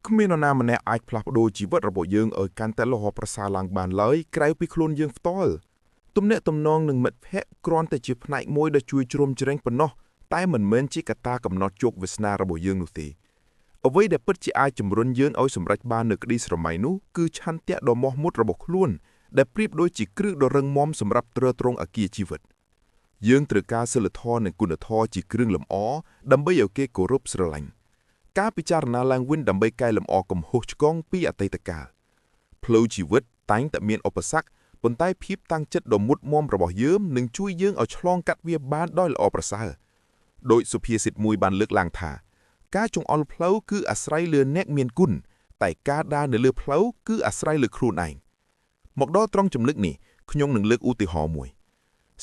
គ្មាននរណាម្នាក់អាចផ្លាស់ប្ដូរជីវិតរបស់យើងឲ្យកាន់តែល្អប្រសើរឡើងបានឡើយក្រៅពីខ្លួនយើងផ្ទាល់ទំនាក់ទំនងនឹងមិត្តភ័ក្តិគ្រាន់តែជាផ្នែកមួយដែលជួយជ្រោមជ្រែងប៉ុណ្ណោះតែមិនមែនជាកត្តាកំណត់ជោគវាសនារបស់យើងនោះទេអ្វីដែលពិតជាអាចជំរុញយើងឲ្យសម្រេចបាននូវក្តីស្រមៃនោះគឺឆន្ទៈដ៏មោះមុតរបស់ខ្លួនដែលប្រៀបដូចជាគ្រឹះដ៏រឹងមាំសម្រាប់ទ្រទ្រង់អគារជីវិតយើងត្រូវការសីលធម៌និងគុណធម៌ជាគ្រឿងលម្អដើម្បីឲ្យគេគោរពស្រឡាញ់ការពិចារណាឡើងវិញដើម្បីកែលម្អកំហុសឆ្គងពីអតីតកាលផ្លូវជីវិតតែងតែមានឧបសគ្គប៉ុន្តែភាពតាំងចិត្តដ៏មុតមាំរបស់យើងនឹងជួយយើងឲ្យឆ្លងកាត់វាបានដោយល្អប្រសើរដោយសុភាសិតមួយបានលើកឡើងថាការចង្អុលផ្លូវគឺអាស្រ័យលើអ្នកមានគុណតែការដើរនៅលើផ្លូវគឺអាស្រ័យលើខ្លួនឯងមកដល់ត្រង់ចំណុចនេះខ្ញុំនឹងលើកឧទាហរណ៍មួយ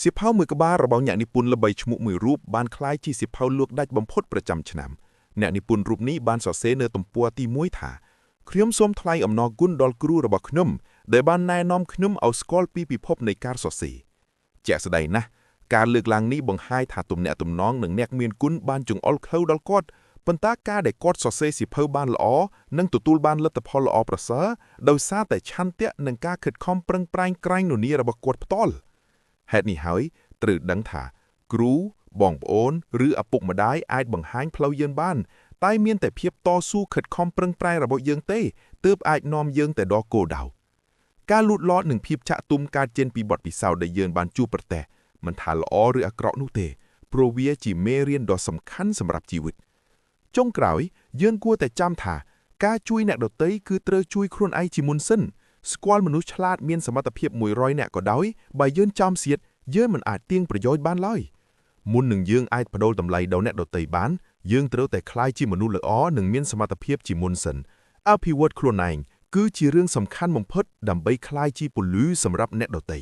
សៀវភៅមួយក្បាលរបស់អ្នកនិពន្ធល្បីឈ្មោះមួយរូបបានក្លាយជាសៀវភៅលក់ដាច់បំផុតប្រចាំឆ្នាំអ្នកនិពន្ធរូបនេះបានសរសេរនៅទំព័រទី1ថាខ្ញុំសូមថ្លែងអំណរគុណដល់គ្រូរបស់ខ្ញុំដែលបានណែនាំខ្ញុំឲ្យស្គាល់ពីពិភពនៃការសរសេរជាក់ស្ដែងណាស់ការលើកឡើងនេះបង្ហាញថាទំនាក់ទំនងនឹងអ្នកមានគុណបានចង្អុលខ្លៅដល់គាត់ប៉ុន្តែការដែលគាត់សរសេរសៀវភៅបានល្អនិងទទួលបានលទ្ធផលល្អប្រសើរដោយសារតែឆន្ទៈនិងការខិតខំប្រឹងប្រែងក្រែងនរនារបស់គាត់ផ្ទាល់ហេតុនេះហើយត្រូវដឹងថាគ្រូបងប្អូនឬឪពុកម្ដាយអាចបង្ហាញផ្លូវយើងបានតែមានតែភាពតស៊ូខិតខំប្រឹងប្រែងរបស់យើងទេទើបអាចនាំយើងទៅដល់គោលដៅការលូតលាស់និងភាពចាក់ទុំកើតចេញពីបទពិសោធន៍ដែលយើងបានជួបប្រទះមិនថាល្អឬអាក្រក់នោះទេព្រោះវាជាមេរៀនដ៏សំខាន់សម្រាប់ជីវិតចុងក្រោយយើងគួរតែចាំថាការជួយអ្នកដទៃគឺត្រូវជួយខ្លួនឯងជាមុនសិនស្គាល់មនុស្សឆ្លាតមានសមត្ថភាព100នាក់ក៏ដោយបើយើងចំសៀតយើងមិនអាចទាញប្រយោជន៍បានឡើយមុននឹងយើងអាចបដូរតម្លៃដល់អ្នកដទៃបានយើងត្រូវតែក្លាយជាមនុស្សល្អនិងមានសមត្ថភាពជាមុនសិនអភិវឌ្ឍខ្លួនឯងគឺជារឿងសំខាន់បំផុតដើម្បីក្លាយជាពលឺសម្រាប់អ្នកដទៃ